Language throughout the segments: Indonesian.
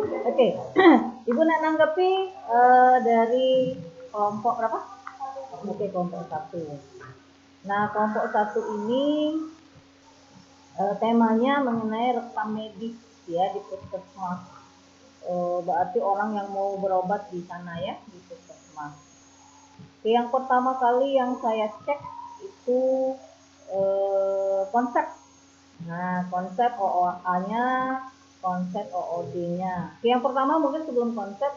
Oke. Ibu nak nanggapi dari kelompok berapa? Oke, kelompok 1. Nah, kelompok 1 ini temanya mengenai rekam medis ya di puskesmas. Berarti orang yang mau berobat di sana ya, di puskesmas. Yang pertama kali yang saya cek itu konsep. Nah, konsep OOA-nya, konsep OOD-nya. Yang pertama mungkin sebelum konsep,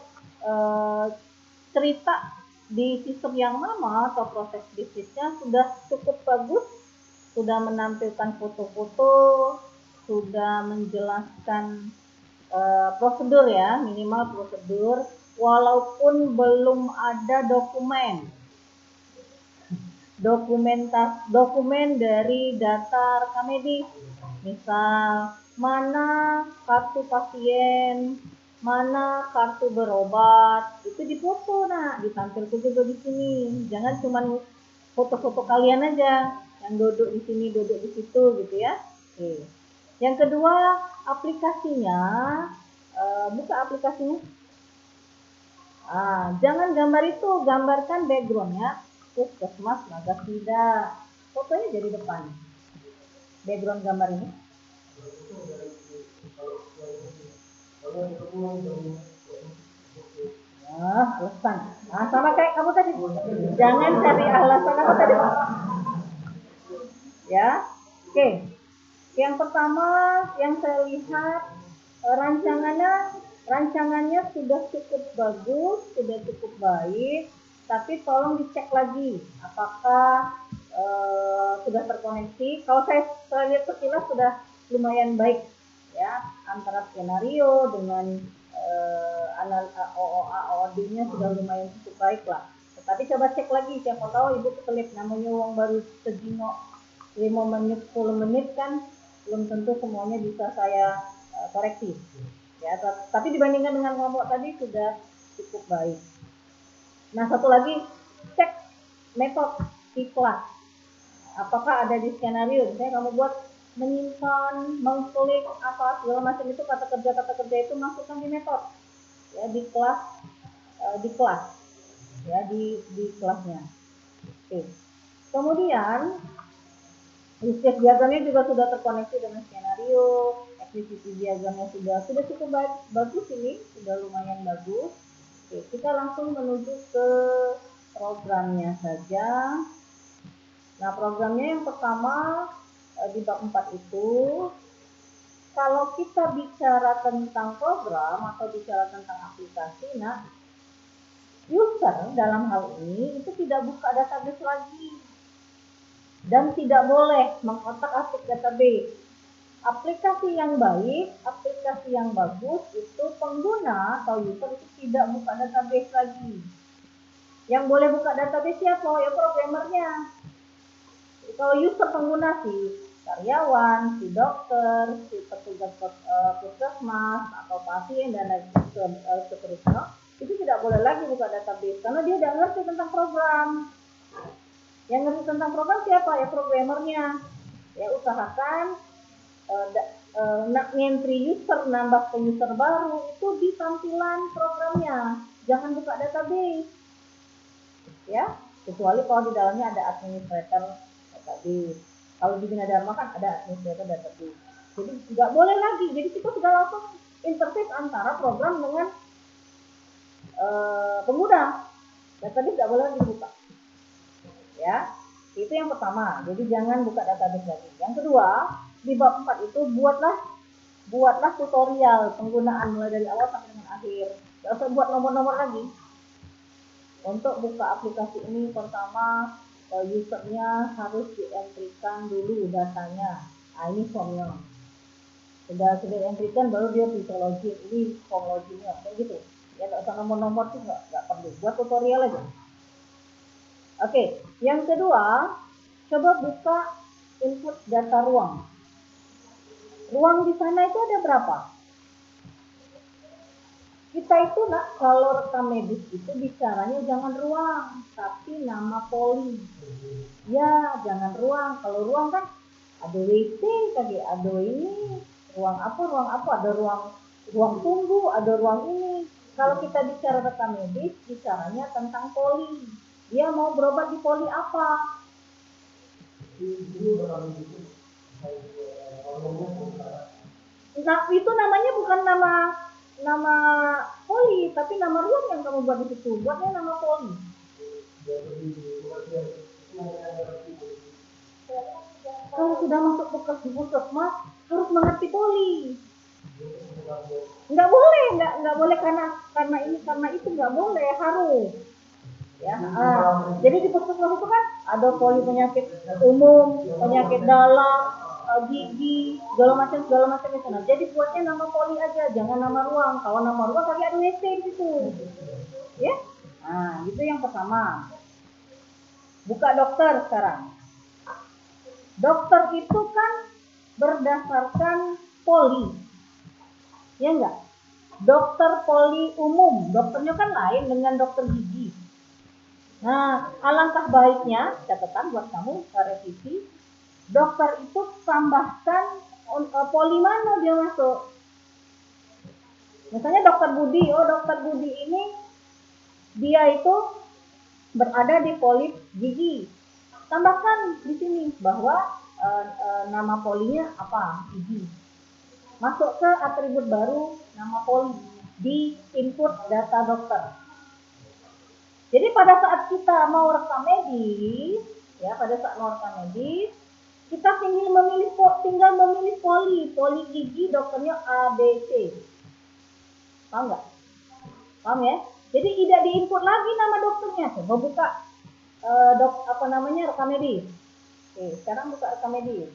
cerita di sistem yang lama atau proses bisnisnya sudah cukup bagus, sudah menampilkan foto-foto, sudah menjelaskan prosedur ya, minimal prosedur, walaupun belum ada dokumen dari data rekam medis, misal mana kartu pasien, mana kartu berobat, itu difoto, nah ditampilkan juga di sini. Jangan cuma foto-foto kalian aja yang duduk di sini, duduk di situ gitu ya. Oke. Yang kedua, aplikasinya, buka aplikasinya. Jangan gambar itu, gambarkan backgroundnya Puskesmas Nagasida. Fotonya jadi depan. Background gambar ini. Alasan. Sama kayak kamu tadi. Jangan cari alasan apa tadi. Ya. Oke. Yang pertama yang saya lihat rancangannya sudah cukup bagus, sudah cukup baik, tapi tolong dicek lagi apakah sudah terkoneksi. Kalau saya lihat sekilas sudah lumayan baik ya, antara skenario dengan OOA-OOD-nya sudah lumayan cukup baik lah. Tetapi coba cek lagi, siapa tahu ibu keselip, namanya uang baru segino 5 menit 10 menit kan belum tentu semuanya bisa saya koreksi ya, tapi dibandingkan dengan kelompok tadi sudah cukup baik. Nah, satu lagi, cek metode di kelas, apakah ada di skenario. Misalnya kamu buat menyimpan, mengklik apa segala macam itu, kata kerja itu masukkan di metode ya, di kelas ya, di kelasnya. Oke. Kemudian research diagramnya juga sudah terkoneksi dengan skenario, activity diagramnya sudah cukup bagus, ini sudah lumayan bagus. Oke, kita langsung menuju ke programnya saja. Nah, programnya yang pertama di bab 4 itu, kalau kita bicara tentang program atau bicara tentang aplikasi, nah user dalam hal ini itu tidak buka database lagi dan tidak boleh mengotak-atik database. Aplikasi yang baik, aplikasi yang bagus itu pengguna atau user itu tidak buka database lagi. Yang boleh buka database siapa? Ya programmernya. Kalau user pengguna si karyawan, si dokter, si petugas puskesmas atau pasien dan lain seterusnya, itu tidak boleh lagi buka database karena dia tidak ngerti tentang program. Yang ngerti tentang program siapa? Ya programmernya. Ya usahakan entry user, nambah user baru itu di tampilan programnya, jangan buka database ya, kecuali kalau di dalamnya ada administrator database. Kalau di Bina Dharma kan ada administrator database, jadi nggak boleh lagi. Jadi kita sudah langsung interface antara program dengan pengguna, database nggak boleh lagi dibuka ya. Itu yang pertama, jadi jangan buka database lagi. Yang kedua, di bab 4 itu buatlah tutorial penggunaan mulai dari awal sampai dengan akhir. Gak usah buat nomor-nomor lagi. Untuk buka aplikasi ini, pertama usernya harus dientrikan dulu datanya. Ini formnya. Sudah dientrikan baru dia bisa login. Ini form loginnya, kayak gitu. Ya gak usah nomor-nomor tuh gak perlu. Buat tutorial aja. Oke, yang kedua, coba buka input data ruang. Ruang di sana itu ada berapa? Kita itu kalau rekam medis itu bicaranya jangan ruang, tapi nama poli. Ya, jangan ruang. Kalau ruang kan ada WC, ada ini, ruang apa, ada ruang ruang tunggu, ada ruang ini. Kalau kita bicara rekam medis, bicaranya tentang poli. Dia mau berobat di poli apa? Nah, itu namanya bukan nama poli, tapi nama ruang yang kamu buat di situ. Buatnya nama poli. Kalau sudah masuk di puskesmas harus mengerti poli. Nggak boleh, nggak boleh karena ini karena itu nggak boleh, harus. Ya, jadi di puskesmas itu kan ada poli penyakit umum, penyakit dalam, gigi, segala macam di sana. Jadi buatnya nama poli aja, jangan nama ruang. Kalau nama ruang tadi ada WC di situ, ya. Nah, itu yang pertama. Buka dokter sekarang. Dokter itu kan berdasarkan poli, ya enggak? Dokter poli umum, dokternya kan lain dengan dokter gigi. Nah, alangkah baiknya, catatan buat kamu, revisi, dokter itu tambahkan poli mana dia masuk. Misalnya dokter Budi, dokter Budi ini dia itu berada di poli gigi. Tambahkan di sini bahwa nama polinya apa, gigi. Masuk ke atribut baru nama poli di input data dokter. Jadi pada saat kita mau rekam medis, ya pada saat mau rekam medis, kita tinggal memilih poli gigi dokternya A, B, C. Paham nggak? Paham ya? Jadi tidak diinput lagi nama dokternya. Coba buka rekam medis. Oke, sekarang buka rekam medis.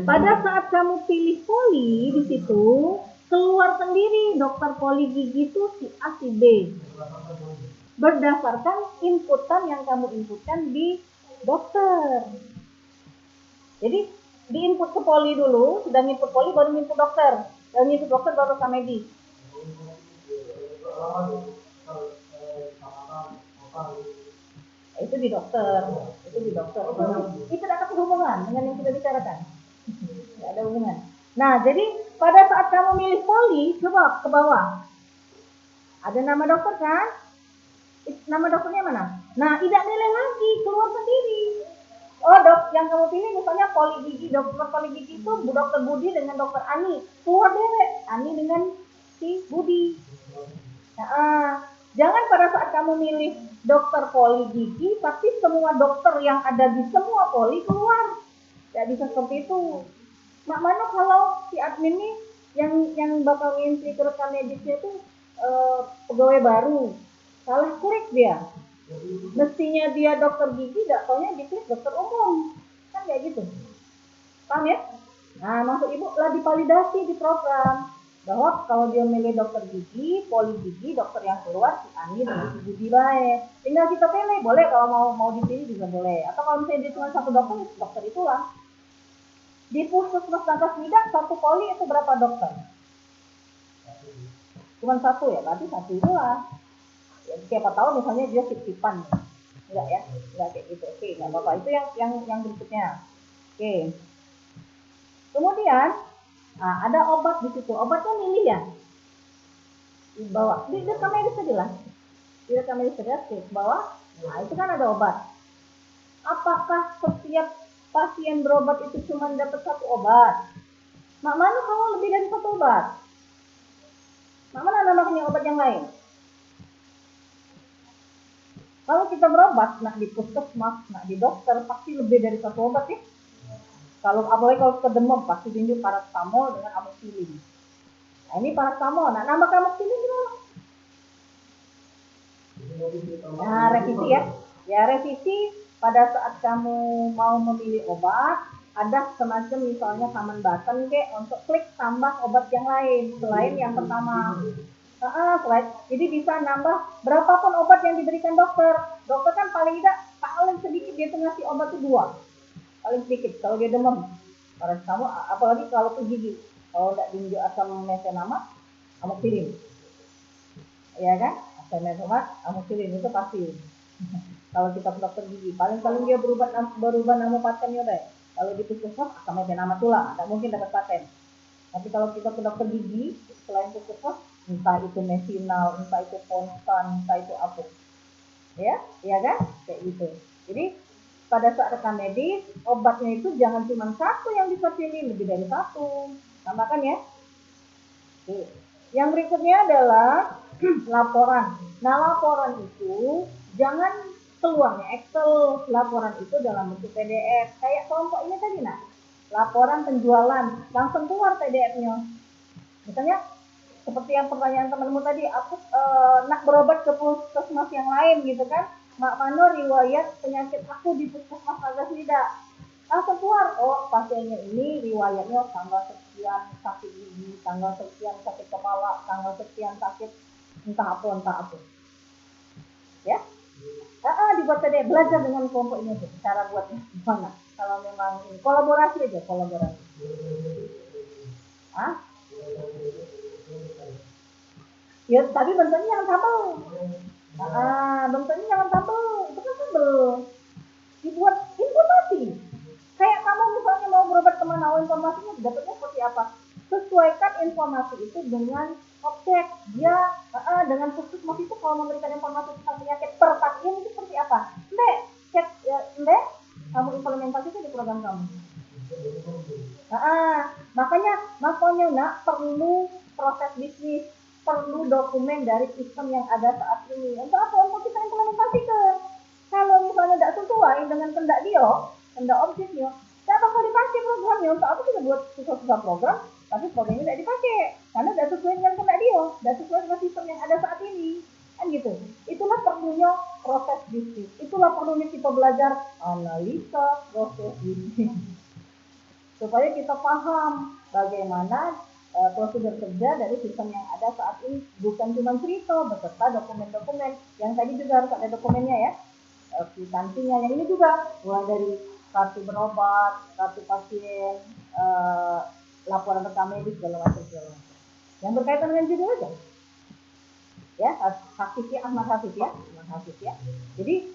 Pada saat kamu pilih poli di situ, keluar sendiri dokter poli gigi itu si A, si B. Berdasarkan inputan yang kamu inputkan di dokter. Jadi diinput ke poli dulu, sudah input poli baru input dokter. Dan input dokter baru rekam medis. Itu di dokter. Itu tidak ada hubungan dengan yang kita bicarakan. Tidak ada hubungan. Nah, jadi pada saat kamu milih poli, coba ke bawah. Ada nama dokter kan? Nama dokternya mana? Nah, tidak milih lagi, keluar sendiri. Dok, yang kamu pilih misalnya poli gigi, dokter poli gigi itu dokter Budi dengan dokter Ani. Keluar dewek, Ani dengan si Budi. Nah, jangan pada saat kamu milih dokter poli gigi, tapi semua dokter yang ada di semua poli keluar. Tidak bisa seperti itu. Mak mana kalau si admin ini yang bakal ngintip ke rekam medisnya itu pegawai baru, salah klik dia. Mestinya dia dokter gigi, tidak taunya diklik dokter umum, kan kayak gitu. Paham ya? Nah, maksud ibu lah divalidasi di program bahwa kalau dia milih dokter gigi, poli gigi, dokter yang keluar si Ani dan si Budi baik. Tinggal kita pilih, boleh kalau mau dipilih juga boleh. Atau kalau misalnya dia cuma satu dokter itulah. Di puskesmas Nangkas satu poli itu berapa dokter? Cuma satu ya, berarti satu itulah. Ya, siapa tahu misalnya dia tip-tipan. Enggak ya, enggak kayak gitu. Oke, enggak apa-apa. Itu yang berikutnya. Oke. Kemudian ada obat di situ. Obatnya milih ya. Di bawah. Di rekam medis saja lah. Di rekam medis saja ke bawah. Nah, itu kan ada obat. Apakah setiap pasien berobat itu cuma dapat satu obat? Mak mana kalau lebih dari satu obat? Mak mana namanya obat yang lain? Kalau kita berobat, nak di puskesmas, nak di dokter, pasti lebih dari satu obat ya. Apalagi kalau kita demam, pasti tunjuk paracetamol dengan amoxicillin. Nah, ini paracetamol. Nah, nambah amoxicillin gimana? Nah, revisi ya. Ya, revisi pada saat kamu mau memilih obat, ada semacam misalnya common button untuk klik tambah obat yang lain selain yang pertama. Jadi bisa nambah berapapun obat yang diberikan dokter. Dokter kan paling sedikit dia tuh ngasih obat itu 2. Paling sedikit kalau dia demam. Paracetamol, apalagi kalau ke gigi. Kalau tidak diunjuk asam mesenama, amoxicillin. Ya kan? Asam mesenama, amoxicillin itu pasti. Kalau kita ke dokter gigi, paling dia berubah nama patennya deh. Kalau di puskesmas sama nama tulang, tidak mungkin dapat paten. Tapi kalau kita ke dokter gigi, selain puskesmas, entah itu mesinal, entah itu konstan, entah itu apa, ya kan, kayak gitu. Jadi pada saat rekam medis, obatnya itu jangan cuma satu yang bisa pilih, lebih dari satu. Tambahkan ya. Oke. Yang berikutnya adalah laporan. Nah, laporan itu jangan keluarnya Excel, laporan itu dalam bentuk PDF. Kayak kelompok ini tadi, nah, laporan penjualan, langsung keluar PDF-nya. Misalnya seperti yang pertanyaan temanmu tadi, aku nak berobat ke puskesmas yang lain gitu kan, Mak Mano riwayat penyakit aku di puskesmas Nagas Nida, langsung keluar, oh pasiennya ini riwayatnya tanggal sekian sakit gigi, tanggal sekian sakit kepala, tanggal sekian sakit entah apa, ya. Dibuat tadi, belajar dengan kelompok ini tuh, cara buatnya gimana. Kalau memang ini kolaborasi aja, kolaborasi. Ya tapi bentuknya jangan tabel. Bentuknya jangan tabel, itu kan tabel. Dibuat informasi. Kayak kamu misalnya mau berobat kemana, informasinya dapatnya seperti apa? Sesuaikan informasi itu dengan objek. Dia dengan puskesmas itu kalau memberikan informasi tentang penyakit per pasien itu seperti apa? Kamu implementasi itu di program kamu. Makanya nak perlu proses bisnis, perlu dokumen dari sistem yang ada saat ini. Untuk apa? Untuk kita implementasikan. Kalau misalnya tidak sesuai dengan kendak objeknya, tidak bakal dipakai programnya. Untuk apa kita buat susah-susah program, tapi programnya tidak dipakai karena tidak sesuai dengan kendak tidak sesuai dengan sistem yang ada saat ini. Kan gitu. Itulah perlunya proses bisnis. Itulah perlunya kita belajar analisa proses bisnis. Supaya kita paham bagaimana prosedur kerja dari sistem yang ada saat ini, bukan cuma cerita beserta dokumen-dokumen yang tadi juga harus ada dokumennya ya, kwitansinya. Yang ini juga mulai dari kartu berobat, kartu pasien, laporan rekam medis segala macam. Yang berkaitan dengan judul aja ya, Ahmad Hafiz ya. Jadi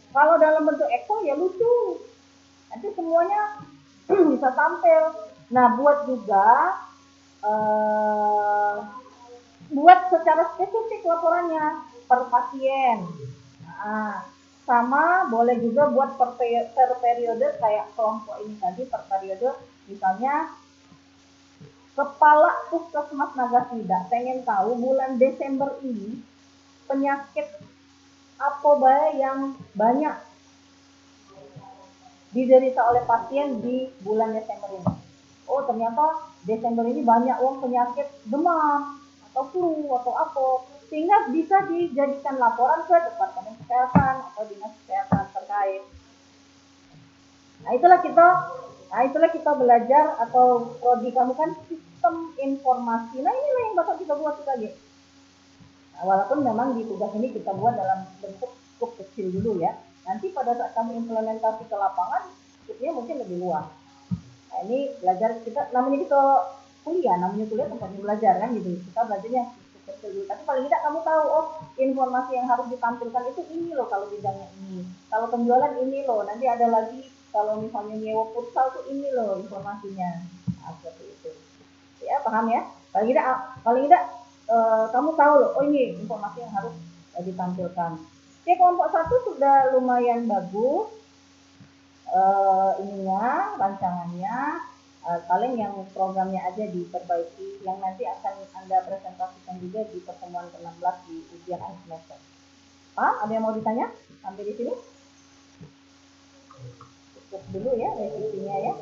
kalau dalam bentuk Excel ya lucu, nanti semuanya bisa tampil. Nah, buat juga buat secara spesifik laporannya per pasien. Sama boleh juga buat per periode kayak kelompok ini tadi, per periode. Misalnya kepala puskesmas Nagas Nida pengen tahu bulan Desember ini penyakit apa yang banyak diderita oleh pasien di bulan Desember ini. Oh, ternyata Desember ini banyak penyakit demam atau flu atau apa, sehingga bisa dijadikan laporan ke Departemen Kesehatan atau Dinas Kesehatan terkait. Nah, itulah kita belajar, atau prodi kamu kan sistem informasi. Nah, inilah yang bakal kita buat lagi. Nah, walaupun memang di tugas ini kita buat dalam bentuk cukup kecil dulu ya. Nanti pada saat kamu implementasi ke lapangan, skopnya mungkin lebih luas. Nah, ini belajar kita, namanya kuliah tempatnya belajar kan gitu. Kita belajarnya kecil dulu. Tapi paling tidak kamu tahu, oh informasi yang harus ditampilkan itu ini loh kalau bidangnya ini. Kalau penjualan ini loh. Nanti ada lagi kalau misalnya nyewa futsal tuh ini loh informasinya. Nah, seperti itu. Ya paham ya? Paling tidak kamu tahu loh, oh ini informasi yang harus ditampilkan. Oke, kelompok 1 sudah lumayan bagus rancangannya. Paling yang programnya aja diperbaiki, yang nanti akan Anda presentasikan juga di pertemuan ke-16 di ujian akhir semester. Paham? Ada yang mau ditanya sampai di sini? Cukup dulu ya revisinya ya.